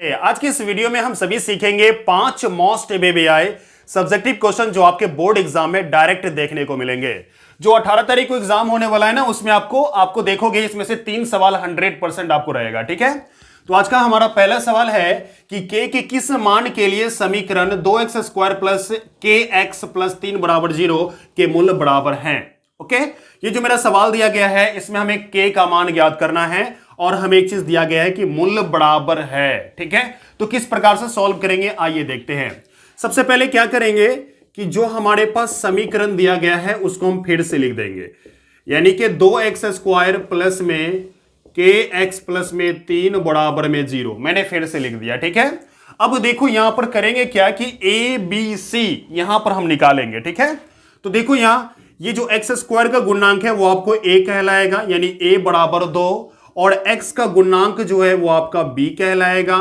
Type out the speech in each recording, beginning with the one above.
आज की इस वीडियो में हम सभी सीखेंगे 5 मोस्ट एबीआई सब्जेक्टिव क्वेश्चन जो आपके बोर्ड एग्जाम में डायरेक्ट देखने को मिलेंगे। जो 18 तारीख को एग्जाम होने वाला है ना, उसमें आपको देखोगे इसमें से 3 सवाल 100% आपको रहेगा। ठीक है, तो आज का हमारा पहला सवाल है कि k के किस मान के लिए समीकरण 2x² प्लस kx प्लस 3 बराबर 0 के मूल्य बराबर हैं। ओके, ये जो मेरा सवाल दिया गया है इसमें हमें k का मान ज्ञात करना है और हमें एक चीज दिया गया है कि मूल्य बराबर है। ठीक है, तो किस प्रकार से सॉल्व करेंगे आइए देखते हैं। सबसे पहले क्या करेंगे कि जो हमारे पास समीकरण दिया गया है उसको हम फिर से लिख देंगे, यानी कि 2x² प्लस में kx प्लस में 3 बराबर में 0 मैंने फिर से लिख दिया। ठीक है, अब देखो यहां पर करेंगे क्या कि a b c यहां पर हम निकालेंगे। ठीक है, तो देखो यहां ये जो x² का गुणांक है वो आपको a कहलाएगा, यानी a बराबर 2, और x का गुणांक जो है वो आपका b कहलाएगा,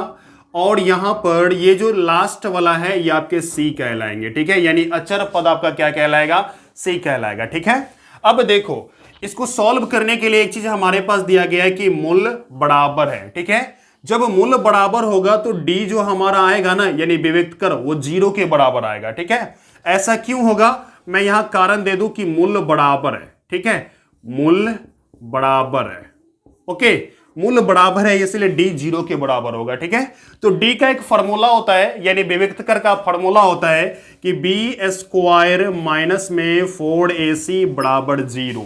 और यहां पर ये जो लास्ट वाला है ये आपके c कहलाएंगे। ठीक है, यानी अचर पद आपका क्या कहलाएगा, c कहलाएगा। ठीक है, अब देखो इसको सॉल्व करने के लिए एक चीज हमारे पास दिया गया है कि मूल्य बराबर है। ठीक है, जब मूल्य बराबर होगा तो d जो हमारा आएगा ना, यानी विविक्त कर, वो 0 के बराबर आएगा। ठीक है, ऐसा क्यों होगा, मैं यहां कारण दे दूं कि मूल्य बराबर है। ठीक है, मूल्य बराबर है। ओके, मूल्य बराबर है इसलिए d 0 के बराबर होगा। ठीक है, तो d का एक फार्मूला होता है, यानी विविक्त कर का फार्मूला होता है कि b² माइनस में 4ac बराबर 0।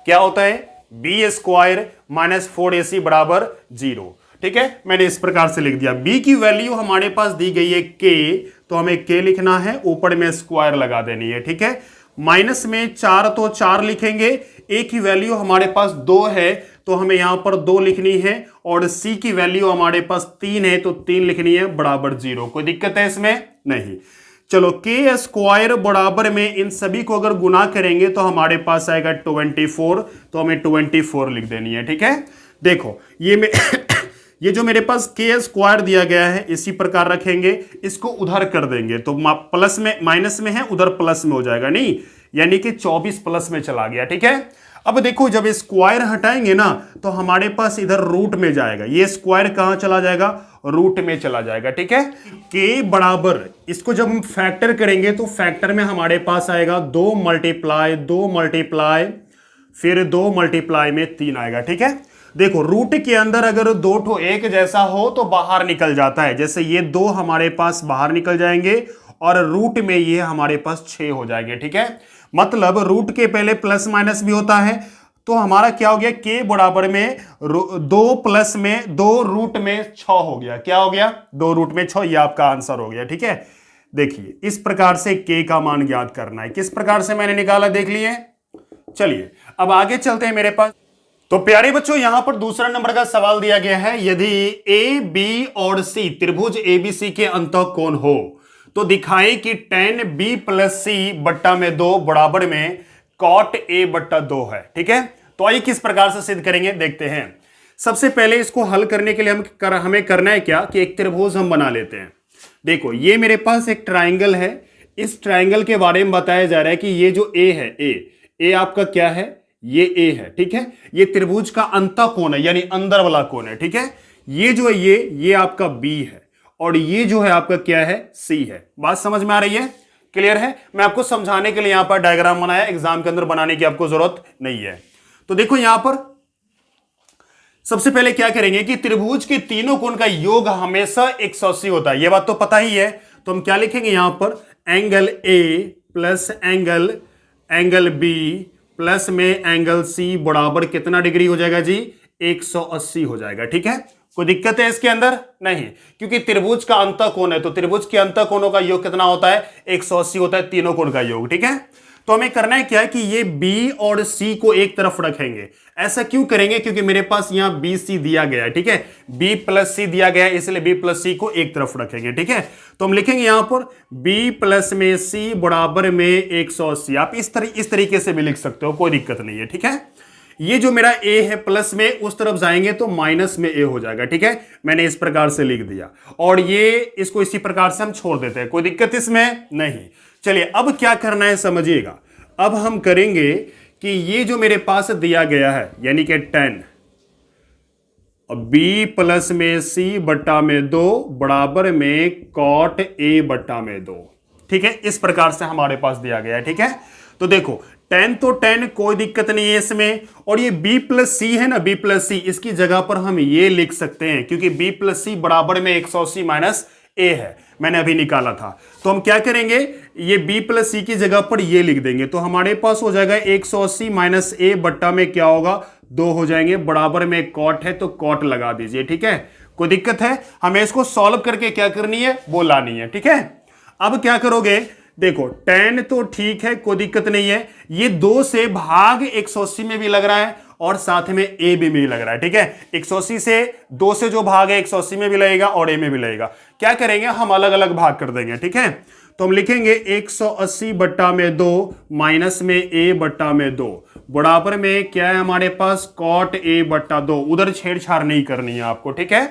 क्या होता है, b² माइनस 4ac बराबर 0। ठीक है, मैंने इस प्रकार से लिख दिया। b की वैल्यू हमारे पास दी गई है k, तो हमें k लिखना है, ऊपर में स्क्वायर लगा देनी है। ठीक है, माइनस में 4 तो 4 लिखेंगे, a की वैल्यू हमारे पास 2 है तो हमें यहां पर 2 लिखनी है, और c की वैल्यू हमारे पास 3 है तो 3 लिखनी है, बराबर 0। कोई दिक्कत है इसमें, नहीं। चलो k² बराबर में इन सभी को अगर गुना करेंगे तो हमारे पास आएगा 24, तो हमें 24 लिख देनी है। ठीक है, देखो ये जो मेरे पास k² दिया गया है इसी प्रकार रखेंगे, इसको उधर कर देंगे तो प्लस में माइनस में है, उधर प्लस में हो जाएगा, नहीं यानी कि 24 प्लस में चला गया। ठीक है, अब देखो जब स्क्वायर हटाएंगे ना तो हमारे पास इधर रूट में जाएगा, ये स्क्वायर कहां चला जाएगा, रूट में चला जाएगा। ठीक है, k बराबर, इसको जब हम फैक्टर करेंगे तो फैक्टर में हमारे पास आएगा 2 मल्टीप्लाई 2 मल्टीप्लाई फिर 2 मल्टीप्लाई में 3 आएगा। ठीक है, देखो रूट के अंदर अगर 2 ठो एक जैसा हो तो बाहर निकल जाता है, जैसे ये 2 हमारे पास बाहर निकल जाएंगे और रूट में ये हमारे पास 6 हो जाएंगे। ठीक है, मतलब रूट के पहले प्लस माइनस भी होता है, तो हमारा क्या हो गया, k बराबर में 2 प्लस में 2 रूट में 6 हो गया। क्या हो गया, 2 रूट में 6, ये आपका आंसर हो गया। ठीक है, देखिए इस प्रकार से k का मान ज्ञात करना है। किस प्रकार से मैंने निकाला देख लिए। चलिए अब आगे चलते हैं मेरे पास। तो प्यारे बच्चों यहां पर दूसरा नंबर का सवाल दिया गया है, यदि a b और c त्रिभुज abc के अंतःकोण हो तो दिखाएं कि tan b प्लस c बट्टा में 2 बराबर में cot a बट्टा 2 है। ठीक है, तो आइए किस प्रकार से सिद्ध करेंगे देखते हैं। सबसे पहले इसको हल करने के लिए हमें करना है क्या कि एक त्रिभुज हम बना लेते हैं। देखो ये मेरे पास एक ट्राइंगल है, इस ट्राइंगल के बारे में बताया जा रहा है कि ये जो a है, a आपका क्या है, ये a है। ठीक है, ये त्रिभुज का अंतःकोण है, यानी अंदर वाला कोण है। ठीक है, ये जो है ये आपका b है, और ये जो है आपका क्या है, c है। बात समझ में आ रही है, क्लियर है। मैं आपको समझाने के लिए यहां पर डायग्राम बनाया, एग्जाम के अंदर बनाने की आपको जरूरत नहीं है। तो देखो यहां पर सबसे पहले क्या करेंगे कि त्रिभुज के तीनों कोण का योग हमेशा 180 होता है, यह बात तो पता ही है। तो हम क्या लिखेंगे यहां पर, angle a plus angle b plus में एंगल c बराबर कितना डिग्री हो जाएगा जी, 180 हो जाएगा। ठीक है, कोई दिक्कत है इसके अंदर, नहीं, क्योंकि त्रिभुज का अंतःकोण है तो त्रिभुज के अंतःकोणों का योग कितना होता है, 180 होता है, तीनों कोण का योग। ठीक है, तो हमें करना है क्या कि ये b और c को एक तरफ रखेंगे। ऐसा क्यों करेंगे, क्योंकि मेरे पास यहां b c दिया गया है। ठीक है, b प्लस c दिया गया है, इसलिए b प्लस c को एक तरफ रखेंगे। ठीक है, तो हम लिखेंगे यहां पर b प्लस में c बराबर में 180। आप इस तरीके से भी लिख सकते हो, कोई दिक्कत नहीं है। ठीक है, ये जो मेरा a है प्लस में उस तरफ जाएंगे तो माइनस में a हो जाएगा। ठीक है, मैंने इस प्रकार से लिख दिया, और ये इसको इसी प्रकार से हम छोड़ देते हैं, कोई दिक्कत इसमें नहीं। चलिए अब क्या करना है समझिएगा। अब हम करेंगे कि ये जो मेरे पास दिया गया है, यानी कि 10 और बी प्लस में सी बट्टा में 2 बराबर में कॉट ए बट्टा में 2। ठीक है, इस प्रकार से हमारे पास दिया गया है। ठीक है, तो देखो tan तो tan, कोई दिक्कत नहीं है इसमें। और ये b प्लस सी है ना, b प्लस सी, इसकी जगह पर हम ये लिख सकते हैं क्योंकि b प्लस सी बराबर में 180 माइनस ए है, मैंने अभी निकाला था। तो हम क्या करेंगे, ये b प्लस सी की जगह पर ये लिख देंगे, तो हमारे पास हो जाएगा 180 माइनस ए बट्टा में क्या होगा, 2 हो जाएंगे, बराबर में कॉट है तो कॉट लगा दीजिए। ठीक है, कोई दिक्कत है, हमें इसको सॉल्व करके क्या करनी है, वो लानी है। ठीक है, अब क्या करोगे, देखो tan तो ठीक है, कोई दिक्कत नहीं है, ये 2 से भाग 180 में भी लग रहा है और साथ में ए भी लग रहा है। ठीक है, 180 से 2 से जो भाग है 180 में भी लगेगा और ए में भी लगेगा। क्या करेंगे, हम अलग अलग भाग कर देंगे। ठीक है, तो हम लिखेंगे 180 बट्टा में 2 माइनस में ए बट्टा में 2 बराबर में क्या है हमारे पास, कॉट ए बट्टा 2। उधर छेड़छाड़ नहीं करनी है आपको। ठीक है,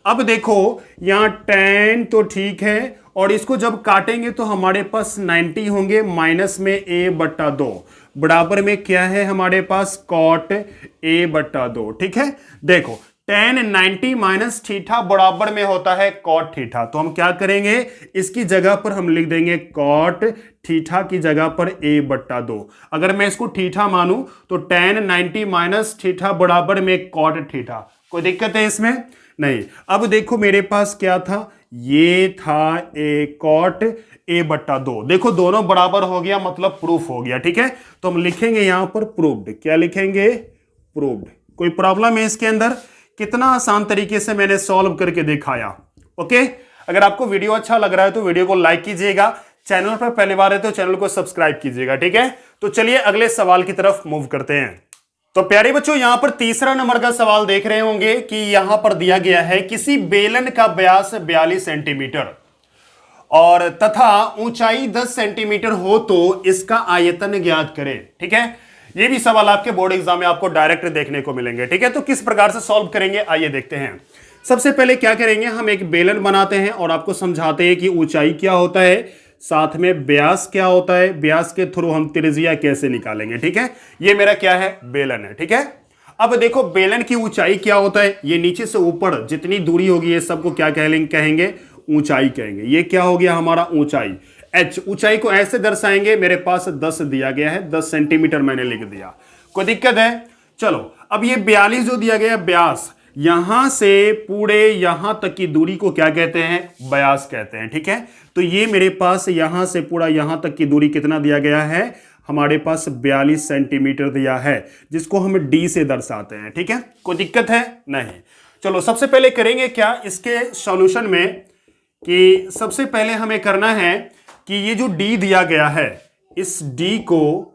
अब देखो यहां tan तो ठीक है और इसको जब काटेंगे तो हमारे पास 90 होंगे, माइनस में a बट्टा 2 बराबर में क्या है हमारे पास, कॉट a बट्टा 2। ठीक है, देखो tan 90 माइनस थीटा बराबर में होता है कॉट थीटा, तो हम क्या करेंगे, इसकी जगह पर हम लिख देंगे कॉट थीटा की जगह पर a बट्टा 2। अगर मैं इसको थीटा मानूं तो tan 90 माइनस थीटा बराबर में कॉट थीटा। कोई दिक्कत है इसमें, नहीं। अब देखो मेरे पास क्या था, ये था ए कॉट ए बट्टा 2, देखो दोनों बराबर हो गया, मतलब प्रूफ हो गया। ठीक है, तो हम लिखेंगे यहां पर प्रूव्ड। क्या लिखेंगे, प्रूव्ड। कोई प्रॉब्लम है इसके अंदर, कितना आसान तरीके से मैंने सॉल्व करके दिखाया। ओके, अगर आपको वीडियो अच्छा लग रहा है तो वीडियो को लाइक कीजिएगा, चैनल पर पहली बार है तो चैनल को सब्सक्राइब कीजिएगा। ठीक है, तो चलिए अगले सवाल की तरफ मूव करते हैं। तो प्यारे बच्चों, यहां पर तीसरा नंबर का सवाल देख रहे होंगे कि यहां पर दिया गया है किसी बेलन का व्यास 42 सेंटीमीटर और तथा ऊंचाई 10 सेंटीमीटर हो तो इसका आयतन ज्ञात करें। ठीक है, ये भी सवाल आपके बोर्ड एग्जाम में आपको डायरेक्ट देखने को मिलेंगे। ठीक है, तो किस प्रकार से सॉल्व करेंगे आइए देखते हैं। सबसे पहले क्या करेंगे, हम एक बेलन बनाते हैं और आपको समझाते हैं कि ऊंचाई क्या होता है, साथ में व्यास क्या होता है, व्यास के थ्रू हम त्रिज्या कैसे निकालेंगे। ठीक है, ये मेरा क्या है, बेलन है। ठीक है, अब देखो बेलन की ऊंचाई क्या होता है, ये नीचे से ऊपर जितनी दूरी होगी ये सबको क्या कहेंगे, ऊंचाई कहेंगे। ये क्या हो गया हमारा ऊंचाई, h। ऊंचाई को ऐसे दर्शाएंगे, मेरे पास 10 दिया गया है, 10 सेंटीमीटर मैंने लिख दिया। कोई दिक्कत है, चलो अब ये 42 जो दिया गया व्यास, यहां से पूरे यहां तक की दूरी को क्या कहते हैं, व्यास कहते हैं। ठीक है, तो ये मेरे पास यहां से पूरा यहां तक की दूरी कितना दिया गया है, हमारे पास 42 सेंटीमीटर दिया है, जिसको हम d से दर्शाते हैं। ठीक है, कोई दिक्कत है नहीं। चलो सबसे पहले करेंगे क्या इसके सॉल्यूशन में, कि सबसे पहले हमें करना है कि ये जो d दिया गया है, इस d को,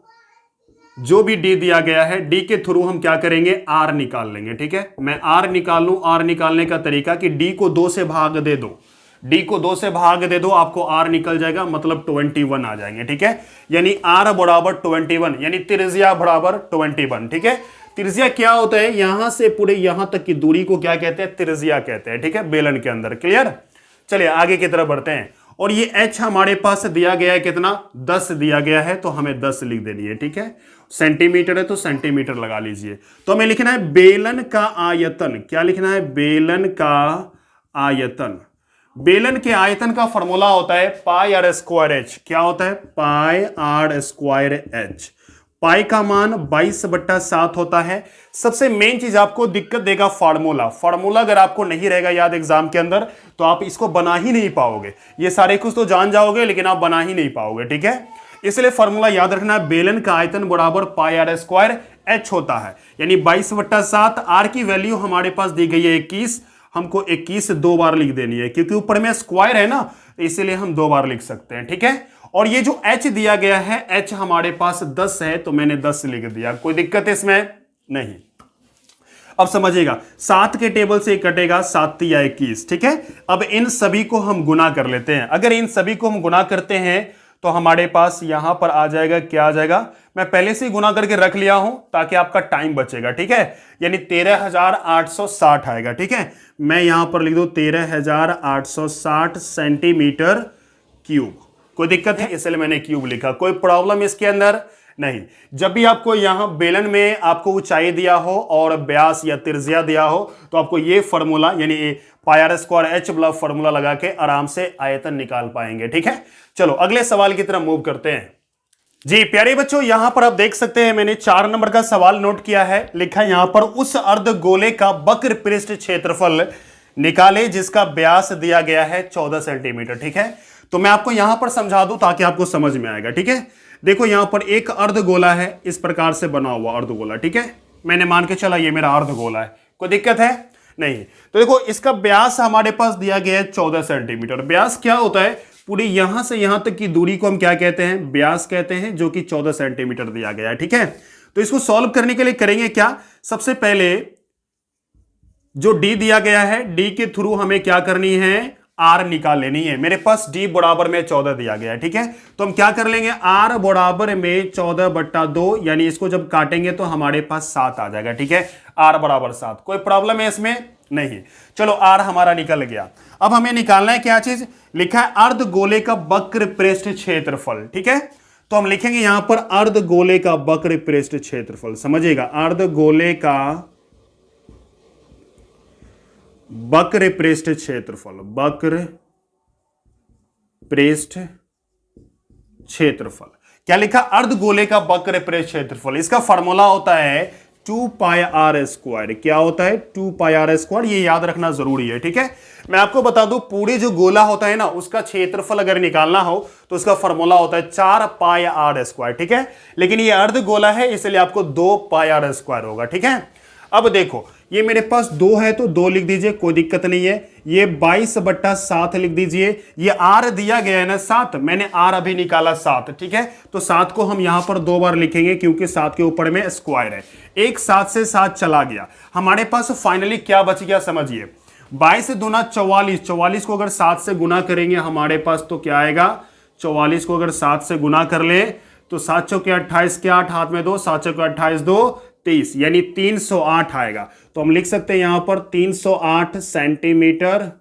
जो भी d दिया गया है, d के थ्रू हम क्या करेंगे, r निकाल लेंगे। ठीक है, मैं r निकाल लूं, r निकालने का तरीका कि d को 2 से भाग दे दो, d को 2 से भाग दे दो, आपको r निकल जाएगा, मतलब 21 आ जाएंगे। ठीक है, यानी r बराबर 21, यानी त्रिज्या बराबर 21। ठीक है, त्रिज्या क्या होता है, यहां से पूरे यहां तक की दूरी को क्या कहते हैं, त्रिज्या कहते हैं। ठीक है, बेलन के अंदर। क्लियर, चलिए आगे की तरफ बढ़ते हैं। और ये h हमारे पास दिया गया है कितना, 10 दिया गया है, तो हमें 10 लिख देनी है। ठीक है, सेंटीमीटर है तो सेंटीमीटर लगा लीजिए। तो हमें लिखना है बेलन का आयतन। क्या लिखना है, बेलन का आयतन। बेलन के आयतन का फॉर्मूला होता है पाई आर स्क्वायर एच। क्या होता है, पाई आर स्क्वायर एच। पाई का मान 22/7 होता है। सबसे मेन चीज आपको दिक्कत देगा फार्मूला। फार्मूला अगर आपको नहीं रहेगा याद एग्जाम के अंदर तो आप इसको बना ही नहीं पाओगे। ये सारे कुछ तो जान जाओगे लेकिन आप बना ही नहीं पाओगे। ठीक है, इसलिए फार्मूला याद रखना है, बेलन का आयतन बराबर पाई आर स्क्वायर एच होता है, यानी 22/7। आर की वैल्यू हमारे पास दी गई है 21, हमको 21 2 बार लिख देनी है, क्योंकि ऊपर में स्क्वायर है ना, इसलिए हम 2 बार लिख सकते हैं। ठीक है, और ये जो h दिया गया है, h हमारे पास 10 है, तो मैंने 10 लिख दिया। कोई दिक्कत है इसमें नहीं। अब समझिएगा, 7 के टेबल से कटेगा 7 या 21। ठीक है, अब इन सभी को हम गुना कर लेते हैं। अगर इन सभी को हम गुना करते हैं तो हमारे पास यहां पर आ जाएगा, क्या आ जाएगा, मैं पहले से ही गुना करके रख लिया हूं ताकि आपका टाइम बचेगा। ठीक है, यानी 13,860 आएगा। ठीक है, मैं यहां पर लिख दूं 13,860 सेंटीमीटर क्यूब। कोई दिक्कत है, इसलिए मैंने क्यूब लिखा। कोई प्रॉब्लम इसके अंदर नहीं, जब भी आपको यहां बेलन में आपको ऊंचाई दिया हो और व्यास या त्रिज्या दिया हो तो आपको ये फॉर्मूला यानी पाई आर स्क्वायर एच बराबर फॉर्मूला लगा के आराम से आयतन निकाल पाएंगे। ठीक है, चलो अगले सवाल की तरफ मूव करते हैं। जी प्यारे बच्चों, यहां पर आप देख सकते हैं मैंने 4 नंबर का सवाल नोट किया है। लिखा है यहां पर उस अर्धगोले का वक्र पृष्ठ क्षेत्रफल निकाले जिसका व्यास दिया गया है 14 सेंटीमीटर। ठीक है, तो मैं आपको यहां पर समझा दूं ताकि आपको समझ में आएगा। ठीक है, देखो यहां पर एक अर्धगोला है, इस प्रकार से बना हुआ अर्धगोला। ठीक है, मैंने मान के चला ये मेरा अर्धगोला है, कोई दिक्कत है नहीं। तो देखो इसका व्यास हमारे पास दिया गया है 14 सेंटीमीटर। व्यास क्या होता है, पूरी यहां से यहां तक की दूरी को हम क्या कहते हैं, व्यास कहते हैं, जो कि 14 सेंटीमीटर दिया गया है। ठीक है, तो इसको सॉल्व करने के लिए करेंगे क्या, सबसे पहले जो डी दिया गया है, डी के थ्रू हमें क्या करनी है, आर निकाल लेनी है। मेरे पास डी बराबर में 14 दिया गया है। ठीक है, तो हम क्या कर लेंगे, आर बराबर में 14/2, यानी इसको जब काटेंगे तो हमारे पास 7 आ जाएगा। ठीक है, आर बराबर 7, कोई प्रॉब्लम है इसमें नहीं। चलो आर हमारा निकल गया। अब हमें निकालना है क्या चीज, लिखा है अर्धगोले का वक्र पृष्ठ क्षेत्रफल। ठीक है, तो हम लिखेंगे यहां पर अर्धगोले का वक्र पृष्ठ क्षेत्रफल। समझिएगा, अर्धगोले का वक्र पृष्ठ क्षेत्रफल, वक्र पृष्ठ क्षेत्रफल क्या लिखा, अर्धगोले का वक्र पृष्ठ क्षेत्रफल। इसका फार्मूला होता है 2 पाई आर स्क्वायर। क्या होता है, 2 पाई आर स्क्वायर, ये याद रखना जरूरी है। ठीक है, मैं आपको बता दूं पूरे जो गोला होता है ना उसका क्षेत्रफल अगर निकालना हो तो उसका फार्मूला होता है 4 पाई आर स्क्वायर। ठीक है, लेकिन ये अर्धगोला है इसलिए आपको 2 पाई आर स्क्वायर होगा। ठीक है, अब देखो ये मेरे पास 2 है तो 2 लिख दीजिए, कोई दिक्कत नहीं है। ये 22/7 लिख दीजिए। ये आर दिया गया है ना 7, मैंने आर अभी निकाला 7। ठीक है, तो 7 को हम यहां पर 2 बार लिखेंगे क्योंकि 7 के ऊपर में स्क्वायर है। एक 7 से 7 चला गया, हमारे पास फाइनली क्या बच गया समझिए, 22 दूना 44। 44 को अगर 7 से गुना करेंगे हमारे पास तो क्या आएगा, 44 को अगर 7 से गुना कर ले तो 7 चौके 28 के 8, हाथ में 2, 7 चौके 28 2 30, यानी 308 आएगा। तो हम लिख सकते हैं यहां पर 308 सेंटीमीटर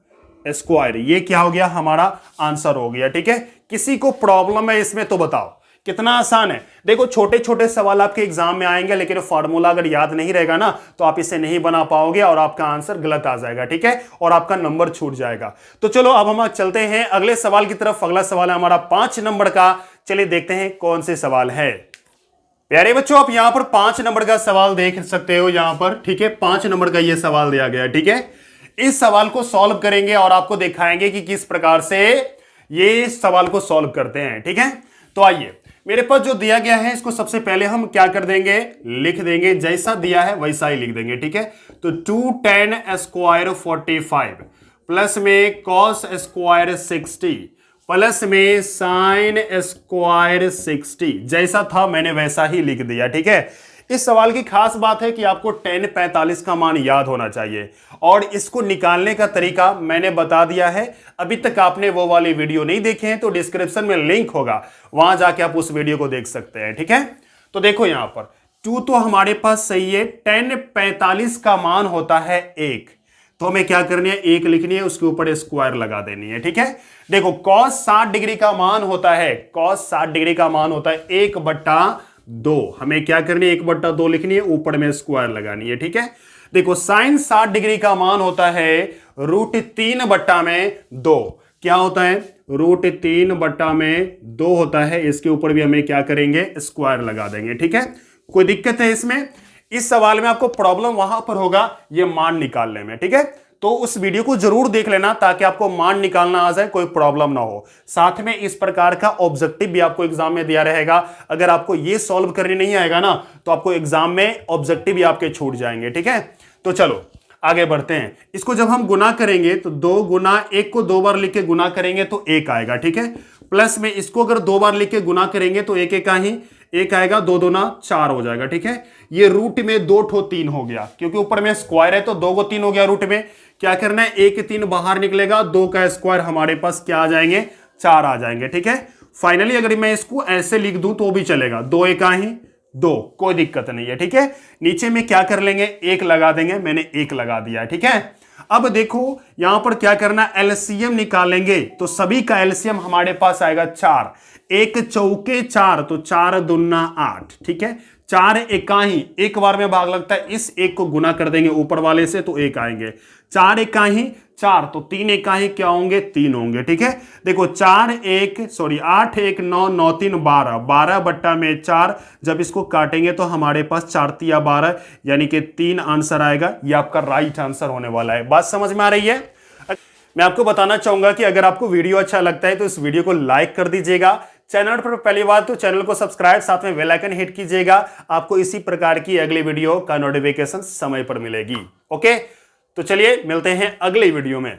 स्क्वायर। ये क्या हो गया, हमारा आंसर हो गया। ठीक है, किसी को प्रॉब्लम है इसमें तो बताओ, कितना आसान है। देखो छोटे छोटे सवाल आपके एग्जाम में आएंगे लेकिन फार्मूला अगर याद नहीं रहेगा ना तो आप इसे नहीं बना पाओगे और आपका आंसर गलत आ जाएगा। ठीक है, और आपका नंबर छूट जाएगा। तो चलो अब हम चलते हैं अगले सवाल की तरफ। अगला सवाल है हमारा 5 नंबर का। चलिए देखते हैं कौन से सवाल है। प्यारे बच्चों आप यहां पर 5 नंबर का सवाल देख सकते हो यहां पर। ठीक है, 5 नंबर का यह सवाल दिया गया है। ठीक है, इस सवाल को सॉल्व करेंगे और आपको दिखाएंगे कि किस प्रकार से ये सवाल को सॉल्व करते हैं। ठीक है, तो आइए मेरे पास जो दिया गया है इसको सबसे पहले हम क्या कर देंगे, लिख देंगे, जैसा दिया है वैसा ही लिख देंगे। ठीक है, तो 2 tan स्क्वायर 45 प्लस में cos स्क्वायर 60 प्लस में साइन स्क्वायर 60, जैसा था मैंने वैसा ही लिख दिया। ठीक है, इस सवाल की खास बात है कि आपको tan 45 का मान याद होना चाहिए और इसको निकालने का तरीका मैंने बता दिया है। अभी तक आपने वो वाली वीडियो नहीं देखे हैं तो डिस्क्रिप्शन में लिंक होगा, वहां जाके आप उस वीडियो को देख सकते हैं। ठीक है, तो देखो यहां पर 2 तो हमारे पास सही है, tan 45 का मान होता है 1, तो हमें क्या करनी है, 1 लिखनी है, उसके ऊपर स्क्वायर लगा देनी है। ठीक है, देखो cos 60 डिग्री का मान होता है, cos 60 डिग्री का मान होता है 1/2, हमें क्या करनी है, 1/2 लिखनी है, ऊपर में स्क्वायर लगानी है। ठीक है, देखो sin 60 डिग्री का मान होता है √3/2, क्या होता है, √3/2 होता है। इसके ऊपर भी हमें क्या करेंगे, स्क्वायर लगा देंगे। ठीक है, कोई दिक्कत है इसमें, इस सवाल में आपको प्रॉब्लम वहां पर होगा ये मान निकालने में। ठीक है, तो उस वीडियो को जरूर देख लेना ताकि आपको मान निकालना आ जाए, कोई प्रॉब्लम ना हो। साथ में इस प्रकार का ऑब्जेक्टिव भी आपको एग्जाम में दिया रहेगा। अगर आपको ये सॉल्व करने नहीं आएगा ना तो आपको एग्जाम में ऑब्जेक्टिव भी आपके छूट जाएंगे। ठीक है, तो चलो आगे बढ़ते हैं। इसको जब हम गुना करेंगे तो 2 गुना 1 को 2 बार लिख के गुना करेंगे तो 1 आएगा। ठीक है, प्लस में इसको अगर 2 बार लिख के गुना करेंगे तो 1 का ही 1 आएगा, 2 दूना 4 हो जाएगा। ठीक है, ये रूट में 2 ठो 3 हो गया क्योंकि ऊपर में स्क्वायर है तो 2 को 3 हो गया रूट में। क्या करना है, 1 3 बाहर निकलेगा, 2 का स्क्वायर हमारे पास क्या आ जाएंगे, 4 आ जाएंगे। ठीक है, फाइनली अगर मैं इसको ऐसे लिख दूं तो भी चलेगा, 2 1 ही 2, कोई दिक्कत नहीं है। ठीक है, नीचे में क्या कर लेंगे, 1 लगा देंगे, मैंने 1 लगा दिया है। ठीक है, अब देखो यहां पर क्या करना, एलसीएम निकालेंगे तो सभी का एलसीएम हमारे पास आएगा 4, एक चौके 4, तो 4 दूना 8, ठीक है। 4 इकाई, एक बार में भाग लगता है, इस एक को गुना कर देंगे ऊपर वाले से तो एक आएंगे। 4 इकाई 4, तो 3 इकाई क्या होंगे, 3 होंगे, ठीक है। देखो 8 1 9 9 3 12, 12 बट्टा में 4, जब इसको काटेंगे तो हमारे पास 4 तिया 12, यानी कि 3 आंसर आएगा। ये आपका राइट आंसर होने वाला है। बात समझ में आ रही है। मैं आपको बताना चाहूंगा कि अगर आपको वीडियो अच्छा लगता है तो इस वीडियो को लाइक कर दीजिएगा, चैनल पर पहली बार तो चैनल को सब्सक्राइब, साथ में बेल आइकन हिट कीजिएगा। आपको इसी प्रकार की अगली वीडियो का नोटिफिकेशन समय पर मिलेगी। ओके, तो चलिए मिलते हैं अगली वीडियो में।